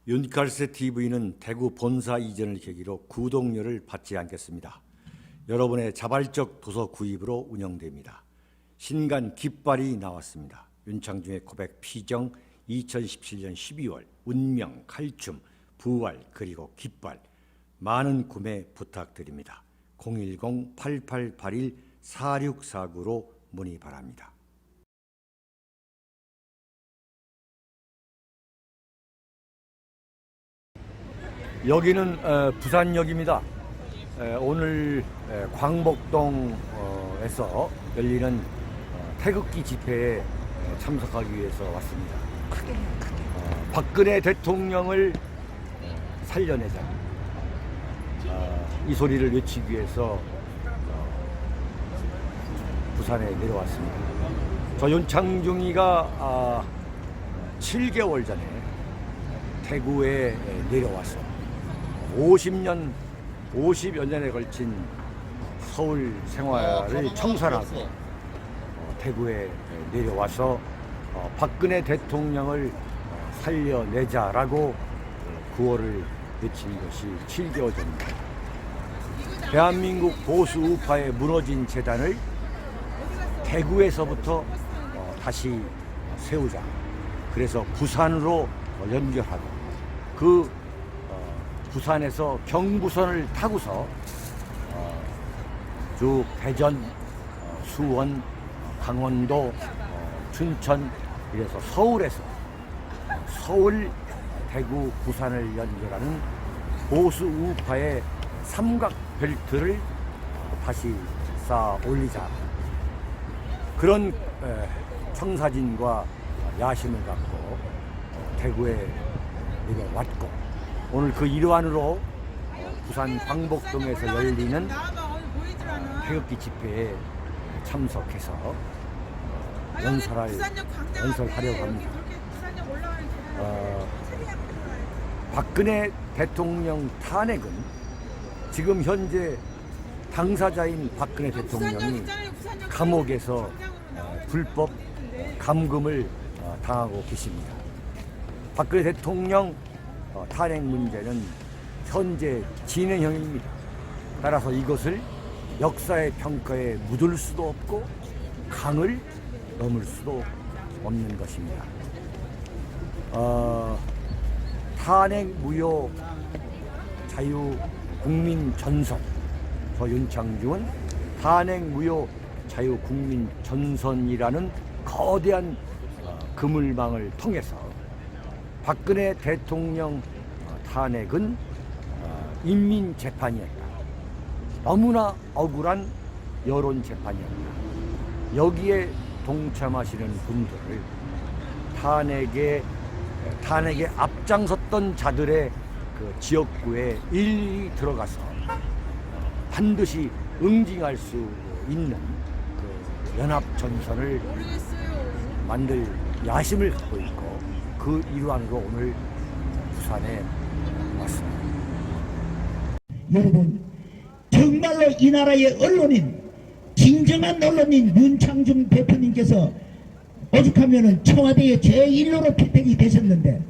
윤칼세 TV는 대구 본사 이전을 계기로 구독료를 받지 않겠습니다. 여러분의 자발적 도서 구입으로 운영됩니다. 신간 깃발이 나왔습니다. 윤창중의 고백 피정 2017년 12월 운명, 칼춤, 부활 그리고 깃발 많은 구매 부탁드립니다. 010-8881-4649로 문의 바랍니다. 여기는 부산역입니다. 오늘 광복동에서 열리는 태극기 집회에 참석하기 위해서 왔습니다. 박근혜 대통령을 살려내자, 이 소리를 외치기 위해서 부산에 내려왔습니다. 저 윤창중이가 7개월 전에 대구에 내려와서 50여 년에 걸친 서울 생활을 청산하고 대구에 내려와서 박근혜 대통령을 살려내자라고 구호를 외친 것이 7개월 전입니다. 대한민국 보수 우파의 무너진 재단을 대구에서부터 다시 세우자. 그래서 부산으로 연결하고 그 부산에서 경부선을 타고서 쭉 대전, 수원, 강원도, 춘천 이래서 서울에서 서울, 대구, 부산을 연결하는 보수 우파의 삼각 벨트를 다시 쌓아 올리자. 그런 청사진과 야심을 갖고 대구에 내려왔고 오늘 그 일환으로 부산 광복동에서 열리는 태극기 집회에 참석해서 연설하려고 합니다. 박근혜 대통령 탄핵은 지금 현재 당사자인 박근혜 대통령이 감옥에서 불법 감금을 당하고 계십니다. 박근혜 대통령 탄핵 문제는 현재 진행형입니다. 따라서 이것을 역사의 평가에 묻을 수도 없고 강을 넘을 수도 없는 것입니다. 탄핵 무효 자유 국민 전선, 저 윤창중은 탄핵 무효 자유 국민 전선이라는 거대한 그물망을 통해서 박근혜 대통령 탄핵은 인민재판이었다. 너무나 억울한 여론재판이었다. 여기에 동참하시는 분들을 탄핵에 앞장섰던 자들의 그 지역구에 일일이 들어가서 반드시 응징할 수 있는 그 연합전선을 만들 야심을 갖고 있고 그 일환으로 오늘 부산에 왔습니다. 여러분, 정말로 이 나라의 언론인, 진정한 언론인 윤창중 대표님께서 오죽하면은 청와대의 제1호로 피택이 되셨는데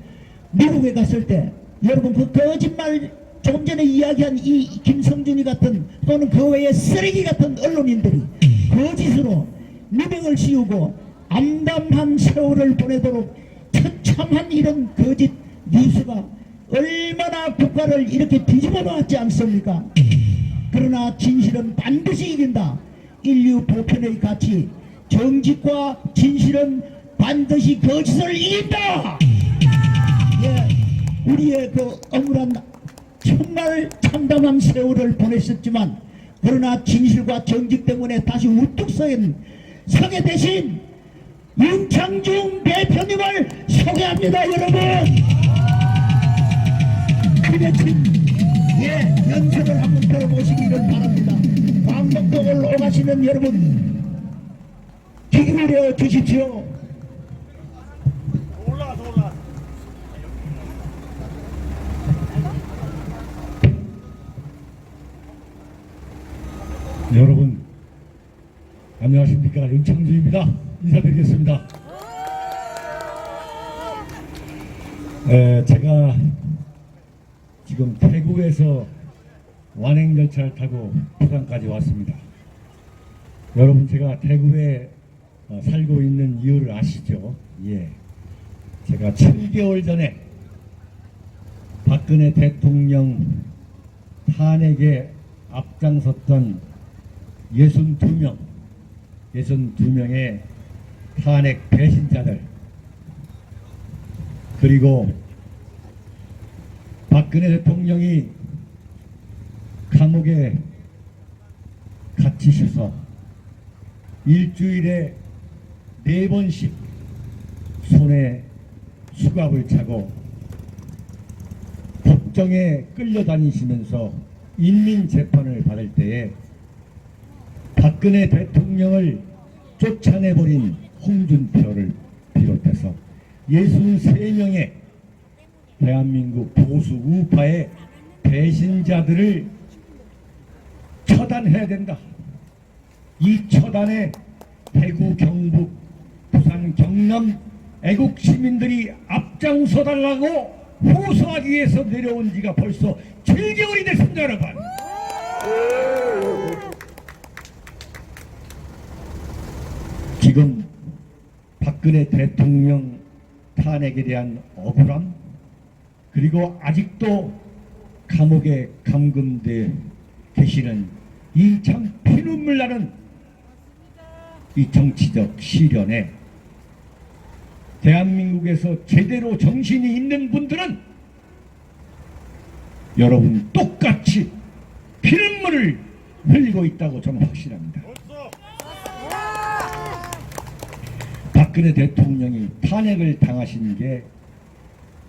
미국에 갔을 때 여러분 그 거짓말 조금 전에 이야기한 이 김성준이 같은 또는 그 외의 쓰레기 같은 언론인들이 거짓으로 누명을 씌우고 암담한 세월을 보내도록 처참한 이런 거짓 뉴스가 얼마나 국가를 이렇게 뒤집어 놓았지 않습니까? 그러나 진실은 반드시 이긴다. 인류 보편의 가치, 정직과 진실은 반드시 거짓을 이긴다. 예, 우리의 그 억울한 정말 참담한 세월을 보냈었지만 그러나 진실과 정직 때문에 다시 우뚝 서게 되신 윤창중 대표님을 소개합니다. 여러분, 예, 연설을 한번 들어보시기를 바랍니다. 광복동을 오가시는 여러분 귀 기울여 주십시오. 여러분 안녕하십니까. 윤창중입니다. 인사드리겠습니다. 제가 지금 태국에서 완행 열차를 타고 부산까지 왔습니다. 여러분, 제가 태국에 살고 있는 이유를 아시죠? 예. 제가 7개월 전에 박근혜 대통령 탄핵에 앞장섰던 62명의 탄핵 배신자들, 그리고 박근혜 대통령이 감옥에 갇히셔서 일주일에 4번씩 손에 수갑을 차고 법정에 끌려다니시면서 인민재판을 받을 때에 박근혜 대통령을 쫓아내버린 홍준표를 비롯해서 63명의 대한민국 보수 우파의 배신자들을 처단해야 된다. 이 처단에 대구, 경북, 부산, 경남 애국 시민들이 앞장서 달라고 호소하기 위해서 내려온 지가 벌써 7개월이 됐습니다, 여러분. 지금 박근혜 대통령 탄핵에 대한 억울함, 그리고 아직도 감옥에 감금돼 계시는 이 참 피눈물 나는 이 정치적 시련에 대한민국에서 제대로 정신이 있는 분들은 여러분 똑같이 피눈물을 흘리고 있다고 저는 확신합니다. 박근혜 대통령이 탄핵을 당하신 게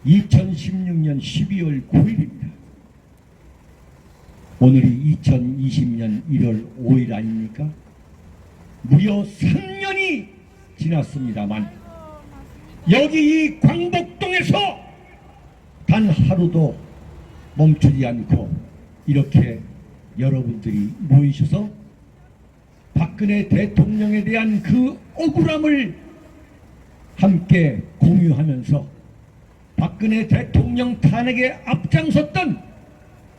2016년 12월 9일입니다. 오늘이 2020년 1월 5일 아닙니까? 무려 3년이 지났습니다만 여기 이 광복동에서 단 하루도 멈추지 않고 이렇게 여러분들이 모이셔서 박근혜 대통령에 대한 그 억울함을 함께 공유하면서 박근혜 대통령 탄핵에 앞장섰던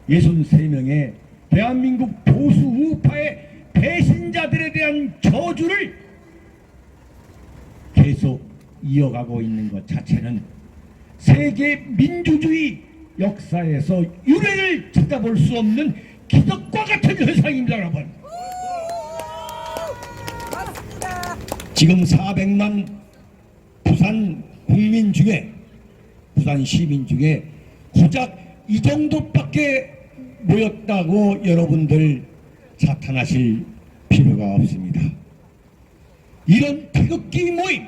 63명의 대한민국 보수 우파의 배신자들에 대한 저주를 계속 이어가고 있는 것 자체는 세계 민주주의 역사에서 유례를 찾아볼 수 없는 기적과 같은 현상입니다, 여러분. 지금 400만 부산 국민 중에, 부산 시민 중에 고작 이 정도밖에 모였다고 여러분들 자탄하실 필요가 없습니다. 이런 태극기 모임,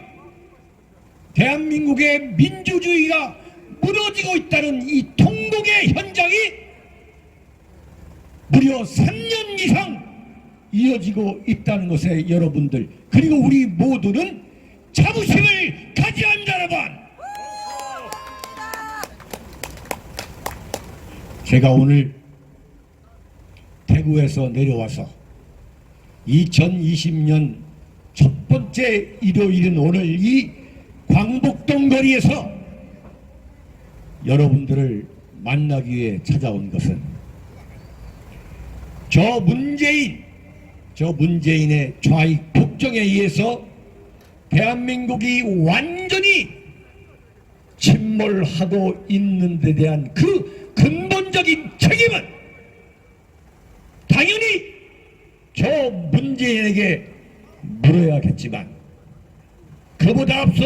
대한민국의 민주주의가 무너지고 있다는 이 통곡의 현장이 무려 3년 이상 이어지고 있다는 것에 여러분들, 그리고 우리 모두는 자부심을 가져야 합니다, 여러분. 제가 오늘 대구에서 내려와서 2020년 첫 번째 일요일인 오늘 이 광복동 거리에서 여러분들을 만나기 위해 찾아온 것은 저 문재인의 좌익 폭정에 의해서 대한민국이 완전히 침몰하고 있는 데 대한 그 근본적인 책임은 당연히 저 문재인에게 물어야겠지만, 그보다 앞서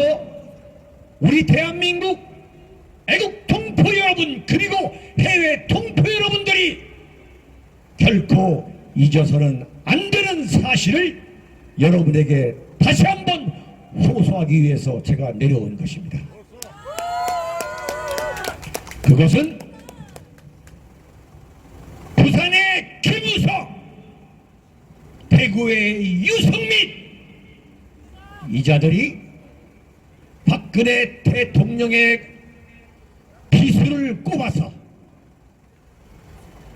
우리 대한민국 애국 동포 여러분, 그리고 해외 동포 여러분들이 결코 잊어서는 안 되는 사실을 여러분에게 다시 한번 호소하기 위해서 제가 내려온 것입니다. 그것은 부산의 김우성, 대구의 유성민, 이 자들이 박근혜 대통령의 비수를 꼽아서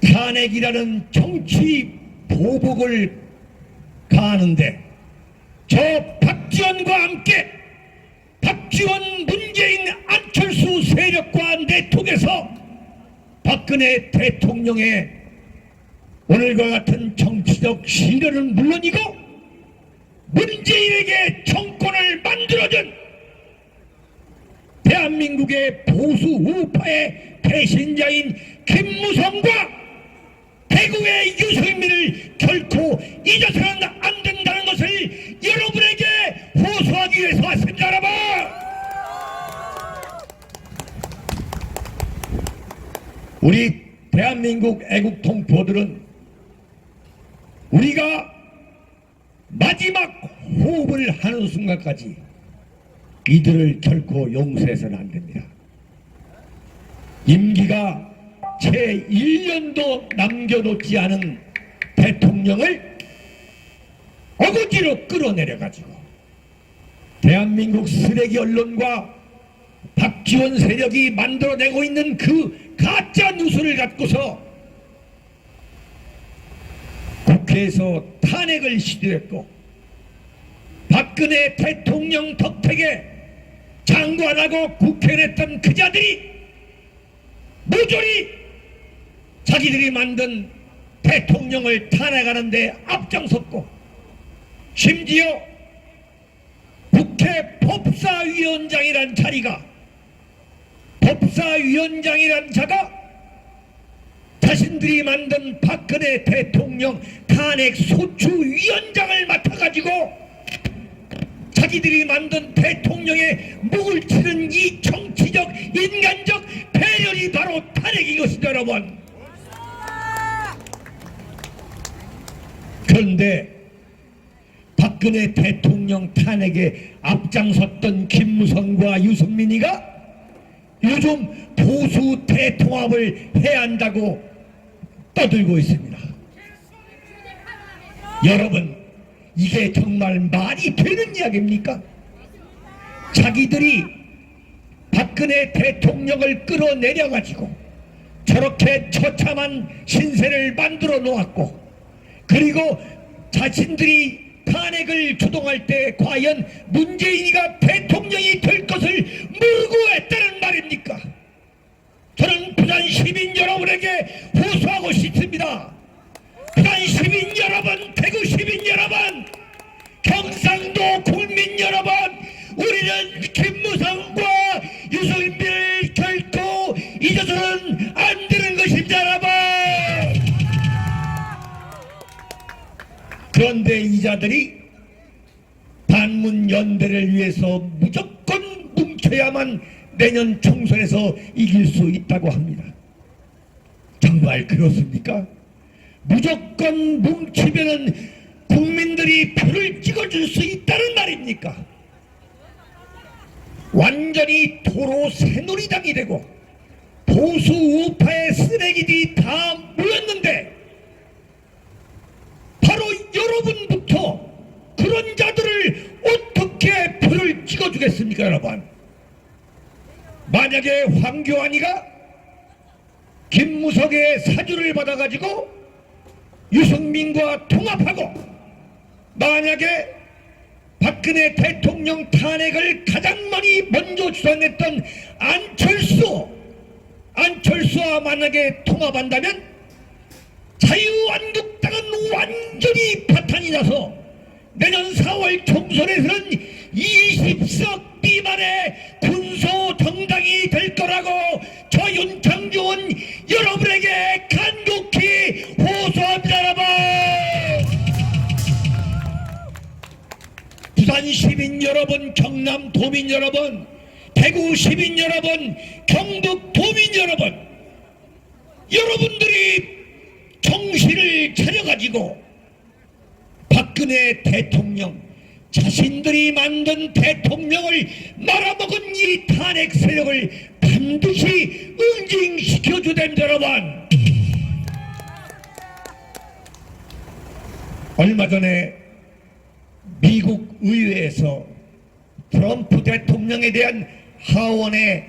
탄핵이라는 정치 보복을 가하는데, 저 박지원과 함께 박지원, 문재인, 안철수 세력과 내통해서 박근혜 대통령의 오늘과 같은 정치적 시련은 물론이고 문재인에게 정권을 만들어준 대한민국의 보수 우파의 배신자인 김무성과 대구의 유승민을 결코 잊어서는 안 된다는 것을 여러분에게 호소하기 위해서 왔습니다. 여러분, 우리 대한민국 애국 동포들은 우리가 마지막 호흡을 하는 순간까지 이들을 결코 용서해서는 안 됩니다. 임기가 채 1년도 남겨놓지 않은 대통령을 어거지로 끌어내려가지고 대한민국 쓰레기 언론과 박지원 세력이 만들어내고 있는 그 가짜 뉴스를 갖고서 국회에서 탄핵을 시도했고 박근혜 대통령 덕택에 장관하고 국회의원했던 그 자들이 모조리 자기들이 만든 대통령을 탄핵하는데 앞장섰고 심지어 국회 법사위원장이란 자리가 법사위원장이란 자가 자신들이 만든 박근혜 대통령 탄핵 소추위원장을 맡아가지고 자기들이 만든 대통령의 목을 치는 이 정치적 인간적 배열이 바로 탄핵인 것이죠. 여러분, 그런데 박근혜 대통령 탄핵에 앞장섰던 김무성과 유승민이가 요즘 보수 대통합을 해야 한다고 떠들고 있습니다. 여러분, 이게 정말 말이 되는 이야기입니까? 자기들이 박근혜 대통령을 끌어내려가지고 저렇게 처참한 신세를 만들어 놓았고, 그리고 자신들이 탄핵을 주동할 때 과연 문재인이가 대통령이 될 것을 모르고 했다는 말입니까? 저는 부산 시민 여러분에게 호소하고 싶습니다. 부산 시민 여러분, 대구 시민 여러분, 경상도 국민 여러분, 우리는 김무성과 유승민을 결코 잊어서는 안 되는 것입니다. 여러분, 그런데 이자들이 반문 연대를 위해서 무조건 뭉쳐야만 내년 총선에서 이길 수 있다고 합니다. 정말 그렇습니까? 무조건 뭉치면은 국민들이 표를 찍어줄 수 있다는 말입니까? 완전히 도로 새누리당이 되고 보수 우파의 쓰레기들이 다 모였는데 바로 여러분부터 그런 자들을 어떻게 표를 찍어주겠습니까? 여러분, 만약에 황교안이가 김무성의 사주를 받아가지고 유승민과 통합하고 만약에 박근혜 대통령 탄핵을 가장 많이 먼저 주장했던 안철수와 만약에 통합한다면 자유한국당은 완전히 파탄이 나서 내년 4월 총선에서는 20석 미만의 군소 정당이 될 거라고 저 윤창중은 여러분에게 간곡히 호소합니다. 여러분, 부산 시민 여러분, 경남 도민 여러분, 대구 시민 여러분, 경북 도민 여러분, 여러분들이 정신을 차려가지고 박근혜 대통령, 자신들이 만든 대통령을 말아먹은 이 탄핵 세력을 반드시 응징시켜줘야 됩니다. 여러분, 얼마 전에 미국 의회에서 트럼프 대통령에 대한 하원의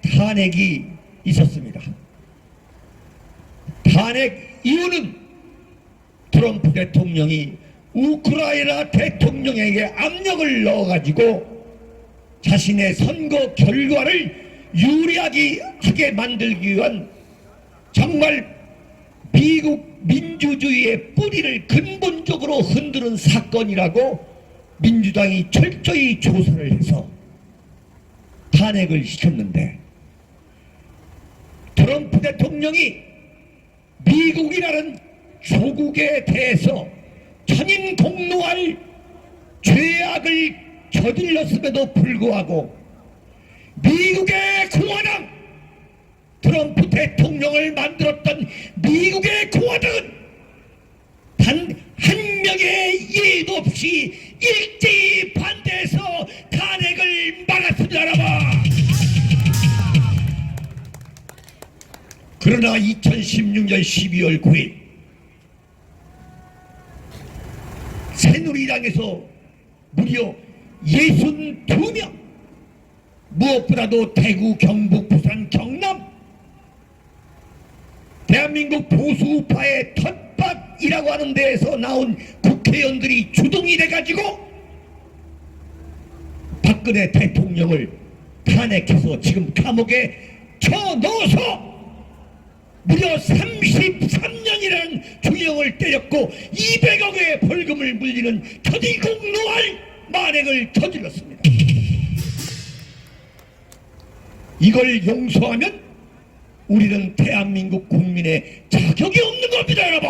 탄핵이 있었습니다. 탄핵 이유는 트럼프 대통령이 우크라이나 대통령에게 압력을 넣어가지고 자신의 선거 결과를 유리하게 만들기 위한 정말 미국 민주주의의 뿌리를 근본적으로 흔드는 사건이라고 민주당이 철저히 조사를 해서 탄핵을 시켰는데, 트럼프 대통령이 미국이라는 조국에 대해서 천인공노할 죄악을 저질렀음에도 불구하고 미국의 공화당, 트럼프 대통령을 만들었던 미국의 공화당은 단 한 명의 예의도 없이 일제히 반대해서 탄핵을 막았습니다, 여러분. 그러나 2016년 12월 9일 새누리당에서 무려 62명, 무엇보다도 대구, 경북, 부산, 경남, 대한민국 보수우파의 텃밭이라고 하는 데에서 나온 국회의원들이 주동이 돼가지고 박근혜 대통령을 탄핵해서 지금 감옥에 쳐넣어서 무려 33년이라는 중형을 때렸고 200억의 벌금을 물리는 천인공노할 만행을 저질렀습니다. 이걸 용서하면 우리는 대한민국 국민의 자격이 없는 겁니다, 여러분.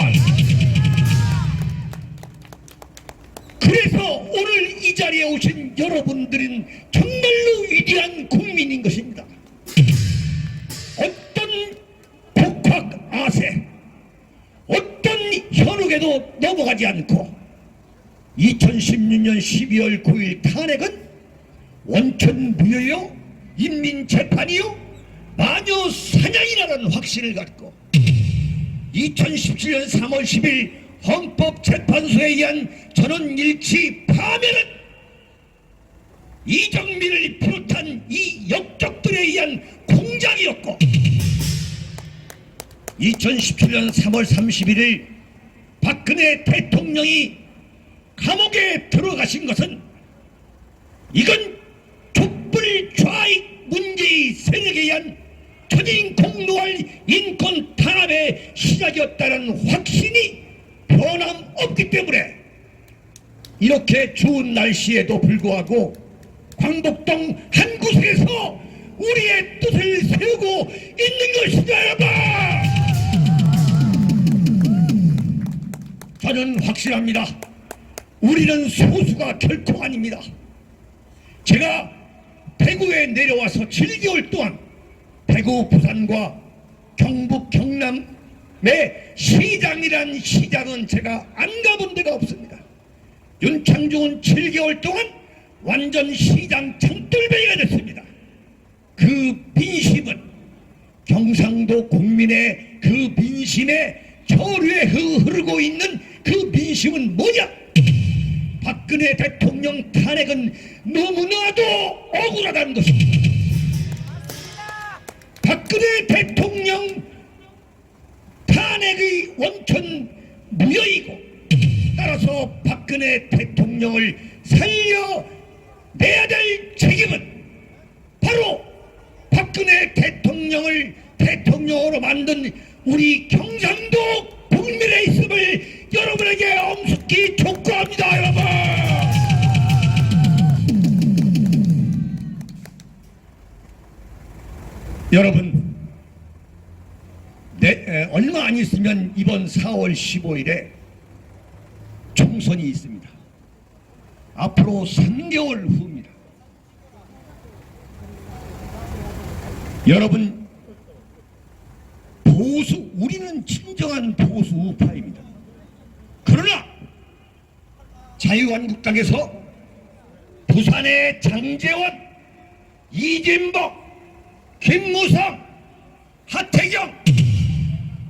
그래서 오늘 이 자리에 오신 여러분들은 정말로 위대한 국민인 것입니다. 어떤 폭학 아세, 어떤 현혹에도 넘어가지 않고 2016년 12월 9일 탄핵은 원천 무효요, 인민재판이요, 마녀 사냥이라는 확신을 갖고 2017년 3월 10일 헌법재판소에 의한 전원일치 파면은 이정민을 비롯한 이 역적들에 의한 공작이었고 2017년 3월 31일 박근혜 대통령이 감옥에 들어가신 것은 이건 촛불 좌익 문재인 세력에 의한 천인공노할 인권 탄압의 시작이었다는 확신이 변함없기 때문에 이렇게 추운 날씨에도 불구하고 광복동 한 구석에서 우리의 뜻을 세우고 있는 것이다, 여러분. 저는 확실합니다. 우리는 소수가 결코 아닙니다. 제가 대구에 내려와서 7개월 동안 대구, 부산과 경북, 경남의 시장이란 시장은 제가 안 가본 데가 없습니다. 윤창중은 7개월 동안 완전 시장 장돌배기가 됐습니다. 그 민심은 경상도 국민의 그 민심에 저류에 흐르고 있는 그 민심은 뭐냐? 박근혜 대통령 탄핵은 너무나도 억울하다는 것입니다. 박근혜 대통령 탄핵의 원천 무효이고 따라서 박근혜 대통령을 살려내야 될 책임은 바로 박근혜 대통령을 대통령으로 만든 우리 경상도 국민의 있음을 여러분에게 엄숙히 촉구합니다, 여러분. 여러분, 얼마 안 있으면 이번 4월 15일에 총선이 있습니다. 앞으로 3개월 후입니다. 여러분, 우리는 진정한 보수 우파입니다. 그러나 자유한국당에서 부산의 장제원, 이진복, 김무성, 하태경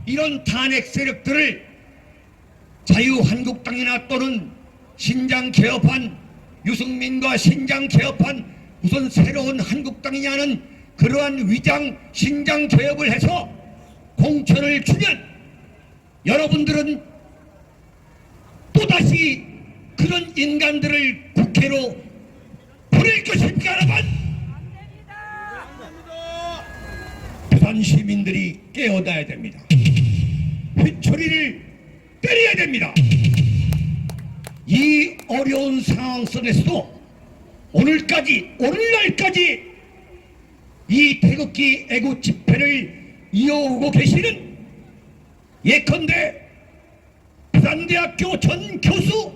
이런 탄핵 세력들을 자유한국당이나 또는 신장개혁판, 유승민과 신장개혁판 무슨 새로운 한국당이냐는 그러한 위장 신장개혁을 해서 공천을 주면 여러분들은 또다시 그런 인간들을 국회로 보낼 것입니까, 여러분? 부산 시민들이 깨어나야 됩니다. 회초리를 때려야 됩니다. 이 어려운 상황 속에서도 오늘날까지 이 태극기 애국 집회를 이어오고 계시는 예컨대 부산대학교 전 교수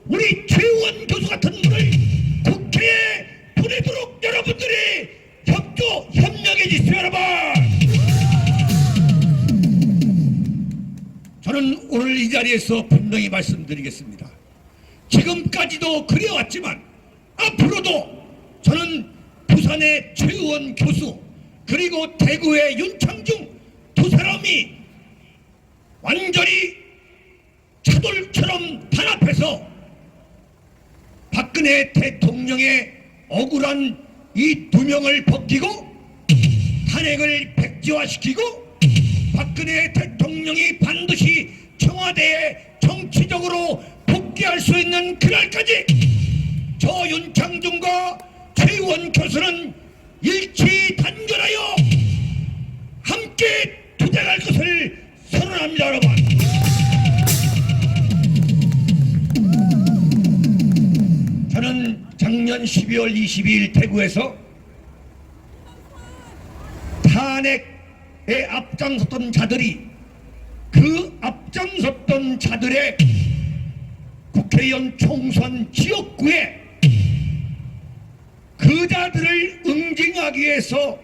우리 최우원 교수 같은 분을 국회에 보내도록 여러분들이 협력해 주십시오. 여러분, 저는 오늘 이 자리에서 분명히 말씀드리겠습니다. 지금까지도 그래왔지만 앞으로도 저는 부산의 최우원 교수 그리고 대구의 윤창중 두 사람이 완전히 차돌처럼 단합해서 박근혜 대통령의 억울한 이 두 명을 벗기고 탄핵을 백지화시키고 박근혜 대통령이 반드시 청와대에 정치적으로 복귀할 수 있는 그날까지 저 윤창중과 최우원 교수는 일치단결하여 함께 투쟁할 것을 선언합니다. 여러분, 저는 작년 12월 22일 대구에서 탄핵에 앞장섰던 자들이 그 앞장섰던 자들의 국회의원 총선 지역구에 그 자들을 응징하기 위해서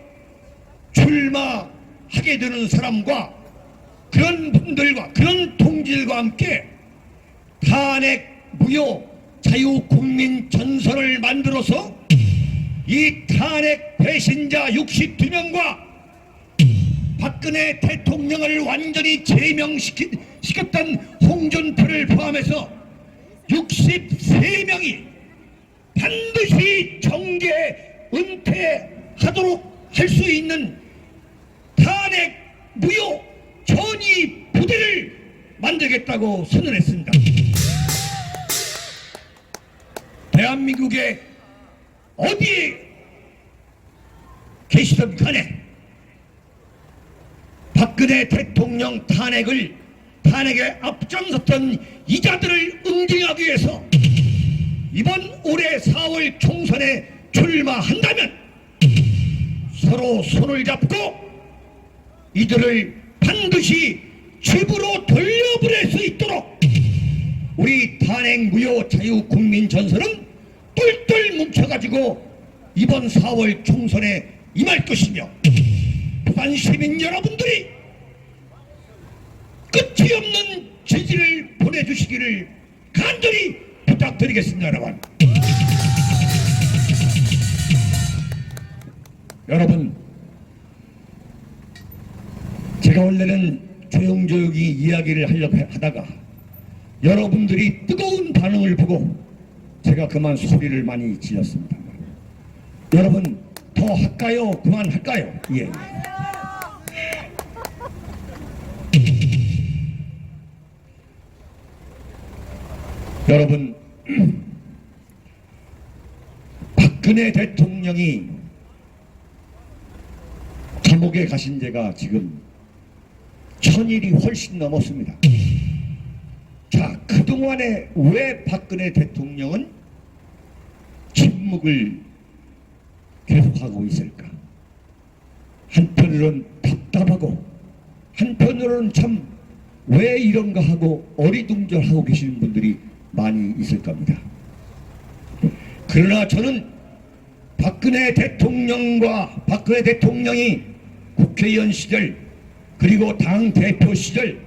출마하게 되는 사람과 그런 분들과 그런 동지들과 함께 탄핵 무효 자유국민 전선을 만들어서 이 탄핵 배신자 62명과 박근혜 대통령을 완전히 제명시켰던 홍준표를 포함해서 63명이 반드시 정계 은퇴하도록 할 수 있는 탄핵 무효 전위 부대를 만들겠다고 선언했습니다. 대한민국의 어디에 계시든 간에 박근혜 대통령 탄핵에 앞장섰던 이자들을 응징하기 위해서 이번 올해 4월 총선에 출마한다면 서로 손을 잡고 이들을 반드시 집으로 돌려보낼 수 있도록 우리 탄핵 무효 자유국민 전선은 똘똘 뭉쳐가지고 이번 4월 총선에 임할 것이며 부산 시민 여러분들이 끝이 없는 지지를 보내주시기를 간절히 부탁드리겠습니다. 여러분, 제가 원래는 조용조용히 이야기를 하려고 하다가 여러분들이 뜨거운 반응을 보고 제가 그만 소리를 많이 질렀습니다. 여러분, 더 할까요? 그만할까요? 예. 여러분, 박근혜 대통령이 감옥에 가신 지가 지금 1000일이 훨씬 넘었습니다. 자, 그동안에 왜 박근혜 대통령은 침묵을 계속하고 있을까? 한편으로는 답답하고 한편으로는 참 왜 이런가 하고 어리둥절하고 계시는 분들이 많이 있을 겁니다. 그러나 저는 박근혜 대통령이 국회의원 시절 그리고 당대표 시절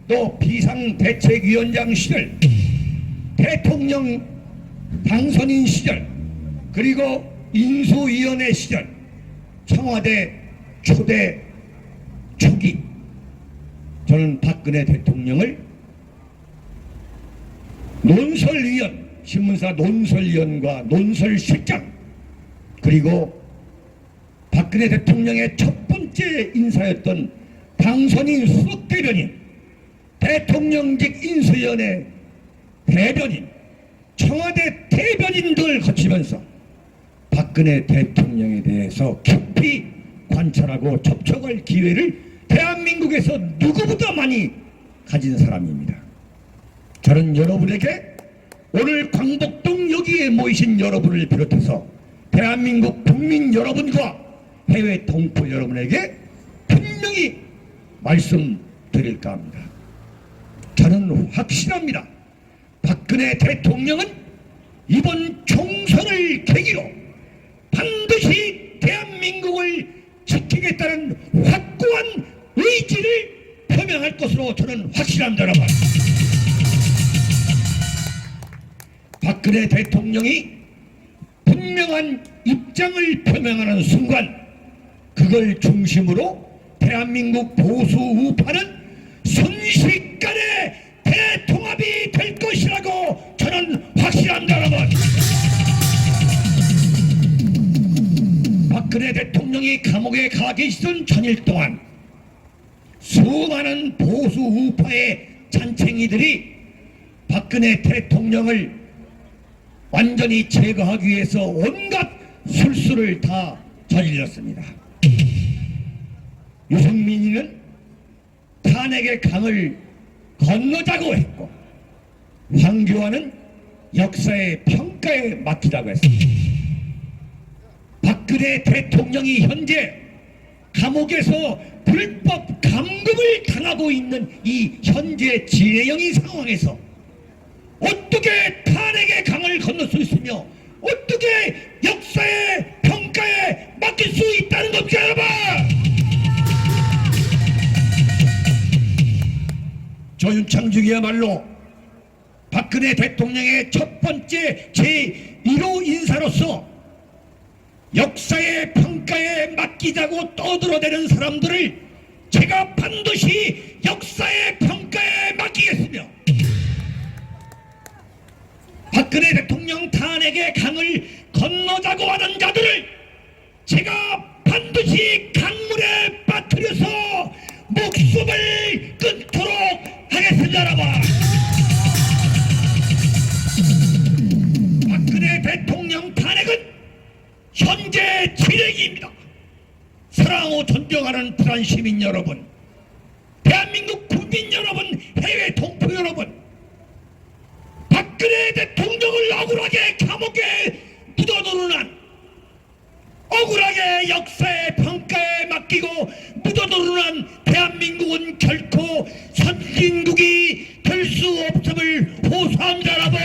또 비상대책위원장 시절 대통령 당선인 시절 그리고 인수위원회 시절 청와대 초대 초기 저는 박근혜 대통령을 논설위원, 신문사 논설위원과 논설실장 그리고 박근혜 대통령의 첫 번째 인사였던 당선인 수석대변인, 대통령직 인수위원회 대변인, 청와대 대변인들 거치면서 박근혜 대통령에 대해서 깊이 관찰하고 접촉할 기회를 대한민국에서 누구보다 많이 가진 사람입니다. 저는 여러분에게 오늘 광복동 여기에 모이신 여러분을 비롯해서 대한민국 국민 여러분과 해외 동포 여러분에게 분명히 말씀드릴까 합니다. 저는 확신합니다. 박근혜 대통령은 이번 총선을 계기로 반드시 대한민국을 지키겠다는 확고한 의지를 표명할 것으로 저는 확신합니다. 여러분, 박근혜 대통령이 분명한 입장을 표명하는 순간 그걸 중심으로 대한민국 보수 우파는 순식간에 대통합이 될 것이라고 저는 확신합니다. 여러분, 박근혜 대통령이 감옥에 가 계시던 전일 동안 수많은 보수 우파의 잔챙이들이 박근혜 대통령을 완전히 제거하기 위해서 온갖 술수를 다 저질렀습니다. 유승민이는 탄핵의 강을 건너자고 했고, 황교안은 역사의 평가에 맡기자고 했습니다. 박근혜 대통령이 현재 감옥에서 불법 감금을 당하고 있는 이 현재 진행형인 상황에서 어떻게 탄핵의 강을 건널 수 있으며 어떻게 역사의 평가에 맡길 수 있다는 겁니까, 여러분? 조윤창중이야말로 박근혜 대통령의 첫 번째 제1호 인사로서 역사의 평가에 맡기자고 떠들어대는 사람들을 제가 반드시 역사의 평가에 맡기겠으며, 박근혜 대통령 탄핵의 강을 건너자고 하는 자들을 제가 반드시 강물에 빠뜨려서 목숨을 끊도록 하겠습니다. 여러분, 박근혜 대통령 탄핵은 현재 진행입니다. 사랑하고 존경하는 부산 시민 여러분, 대한민국 국민 여러분, 해외 동포 여러분, 박근혜 대통령을 억울하게 감옥에 묻어두는 한, 억울하게 역사의 평가에 맡기고 묻어두는 한 대한민국은 결코 선진국이 될 수 없음을 호소합니다. 여러분,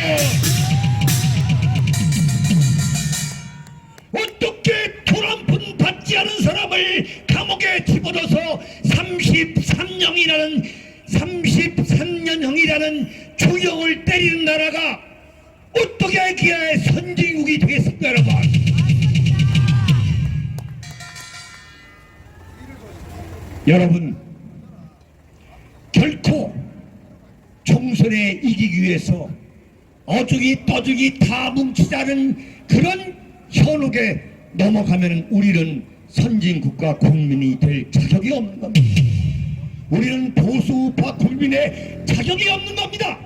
어떻게 트럼프는 받지 않은 사람을 감옥에 집어넣어서 33년형이라는 주형을 때리는 나라가 어떻게 기아의 선진국이 되겠습니까, 여러분? 여러분, 결코 총선에 이기기 위해서 어죽이 떠죽이 다 뭉치자는 그런 현혹에 넘어가면 우리는 선진국가 국민이 될 자격이 없는 겁니다. 우리는 보수우파 국민의 자격이 없는 겁니다.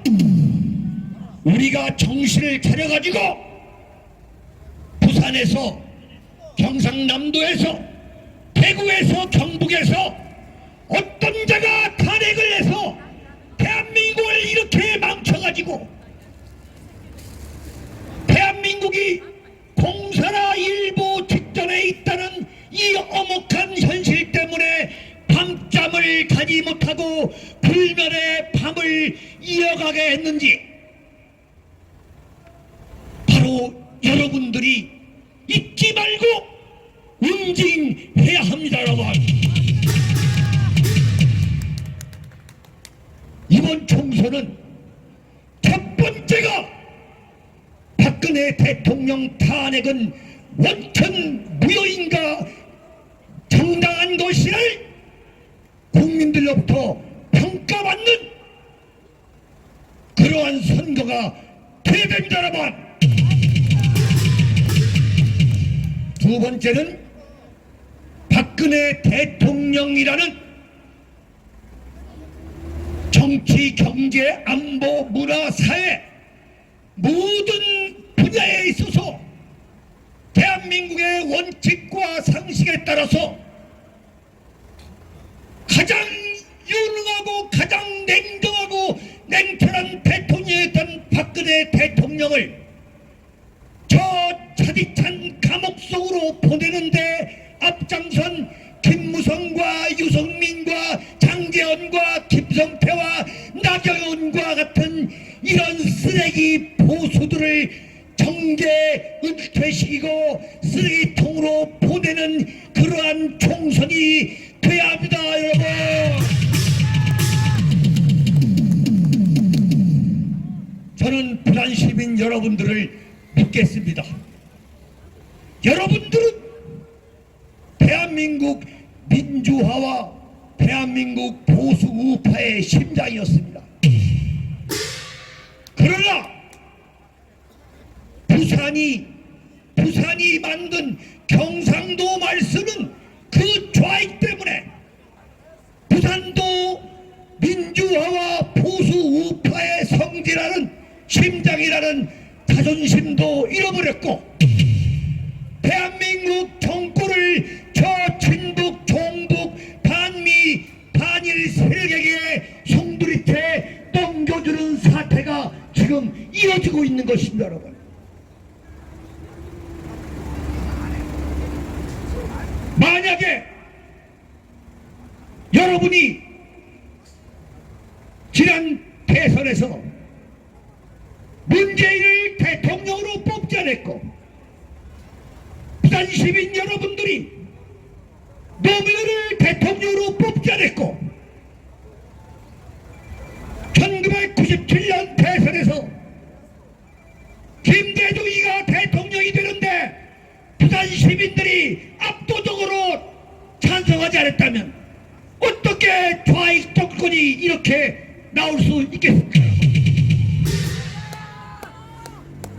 우리가 정신을 차려가지고 부산에서, 경상남도에서, 대구에서, 경북에서 어떤 자가 탄핵을 해서 대한민국을 이렇게 망쳐가지고 대한민국이 공산화 일보 직전에 있다는 이 엄혹한 현실 때문에 밤잠을 가지 못하고 불면의 밤을 이어가게 했는지 바로 여러분들이 잊지 말고 응징해야 합니다. 여러분, 이번 총선은 첫 번째가 박근혜 대통령 탄핵은 원천 무효인가 정당한 것이를 국민들로부터 평가받는 그러한 선거가 돼야 됩니다. 여러분, 두 번째는 박근혜 대통령이라는 정치, 경제, 안보, 문화, 사회 모든 분야에 있어서 대한민국의 원칙과 상식에 따라서 가장 유능하고 가장 냉정하고 냉철한 대통령이었던 박근혜 대통령을 저 차디찬 감옥 속으로 보내는데 앞장선 김무성과 유성민과 장제원과 김성태와 나경원과 같은 이런 쓰레기 보수들을 정계 은퇴시키고 쓰레기통으로 보내는 그러한 총선이 돼야 합니다, 여러분. 저는 부산 시민 여러분들을 묻겠습니다. 여러분들은 대한민국 민주화와 대한민국 보수 우파의 심장이었습니다. 그러나 부산이 만든 경상도 말씀은 그 좌익 때문에 부산도 민주화와 보수 우파의 성지라는 심장이라는 자존심도 잃어버렸고 대한민국 정권을 저 친북, 종북, 반미, 반일 세력에게 송두리째 넘겨주는 사태가 지금 이어지고 있는 것입니다, 여러분. 만약에 여러분이 지난 대선에서 문재인을 대통령으로 뽑지 않았고 부산 시민 여러분들이 노무현을 대통령으로 뽑지 않았고 1997년 대선에서 김대중이가 대통령이 되는데 부산 시민들이 압도적으로 찬성하지 않았다면 어떻게 좌익 정권이 이렇게 나올 수 있겠습니까?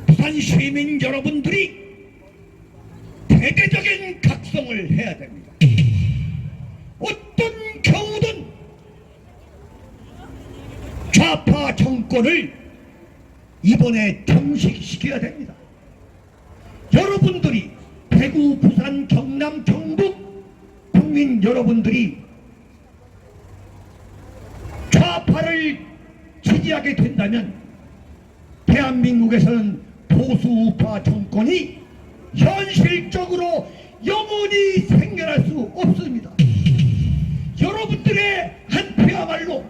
부산 시민 여러분들이 대대적인 각성을 해야 됩니다. 어떤 경우든 좌파 정권을 이번에 종식시켜야 됩니다. 여러분들이 대구, 부산, 경남, 경북 국민 여러분들이 좌파를 지지하게 된다면 대한민국에서는 보수 우파 정권이 현실적으로 영원히 생겨날 수 없습니다. 여러분들의 한 표야말로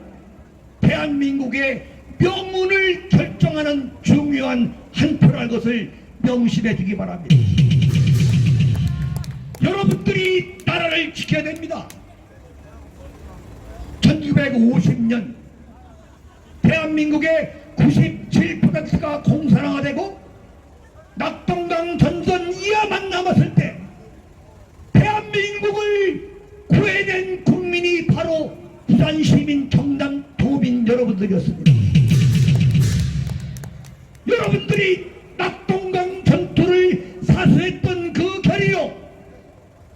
대한민국의 명운을 결정하는 중요한 한 표라는 것을 명심해 주기 바랍니다. 여러분들이 나라를 지켜야 됩니다. 1950년 대한민국의 97%가 공산화되고 낙동강 전선 이하만 남았을 때 대한민국을 구해낸 국민이 바로 부산 시민, 경남 도민 여러분들이었습니다. 여러분들이 낙동강 전투를 사수했던 그 결의로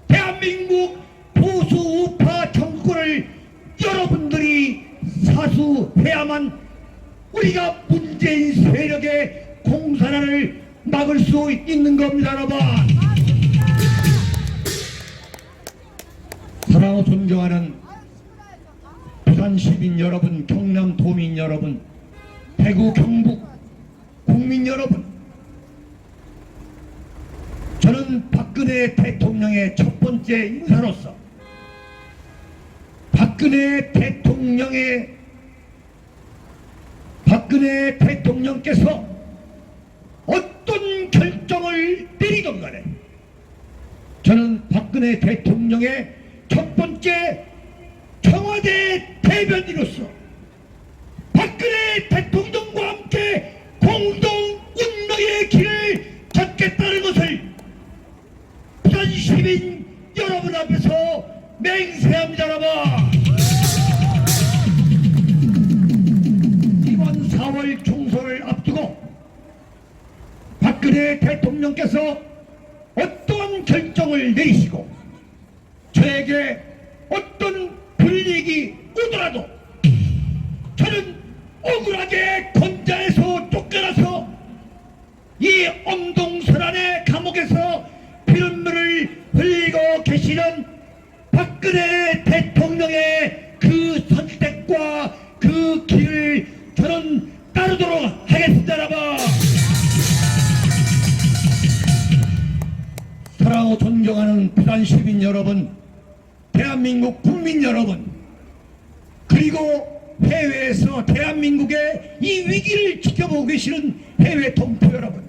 대한민국 보수 우파 정권을 여러분들이 사수해야만 우리가 문재인 세력의 공산화를 막을 수 있는 겁니다, 여러분. 사랑하고 존경하는 부산 시민 여러분, 경남 도민 여러분, 대구 경북 국민 여러분, 저는 박근혜 대통령의 첫 번째 인사로서 박근혜 대통령께서 어떤 결정을 내리던 간에 저는 박근혜 대통령의 첫 번째 청와대 대변인으로서 박근혜 대통령과 함께 공동 운명의 길을 걷겠다는 것을 부산 시민 여러분 앞에서 맹세합니다, 여러분. 이번 4월 총선을 앞두고 박근혜 대통령께서 어떠한 결정을 내리시고 저에게 어떤 불이익이 오더라도 저는 억울하게 건자에서 쫓겨나서 이 엄동설안의 감옥에서 피눈물을 흘리고 계시는 박근혜 대통령의 저는 따르도록 하겠습니다. 여러분, 사랑하고 존경하는 부산 시민 여러분, 대한민국 국민 여러분, 그리고 해외에서 대한민국의 이 위기를 지켜보고 계시는 해외 동포 여러분,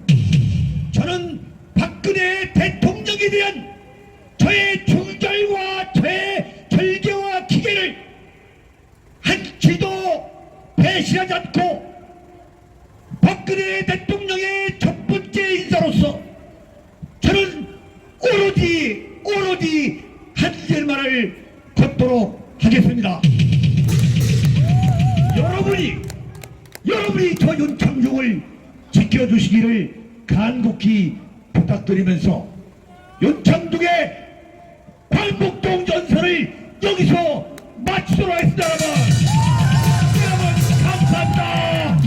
저는 박근혜 대통령에 대한 저의 중절과 저의 절개와 기계를 한치도 배신하지 않고 박근혜 대통령의 첫 번째 인사로서 저는 오로지 한일말을 걷도록 하겠습니다. 여러분이 저 윤창중을 지켜주시기를 간곡히 부탁드리면서 윤창중의 광복동 전설을 여기서 마치도록 하겠습니다. 여러분 감사합니다.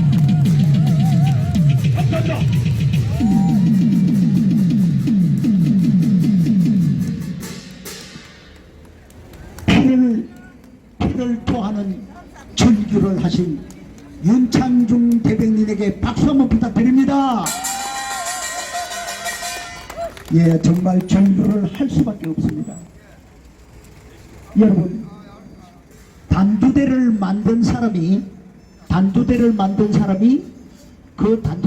피를 토하는 절규를 하신 윤창중 대백님에게 박수 한번 부탁드립니다. 예, 정말 절규를 할 수밖에 없습니다. 여러분, 단두대를 만든 사람이 그 단두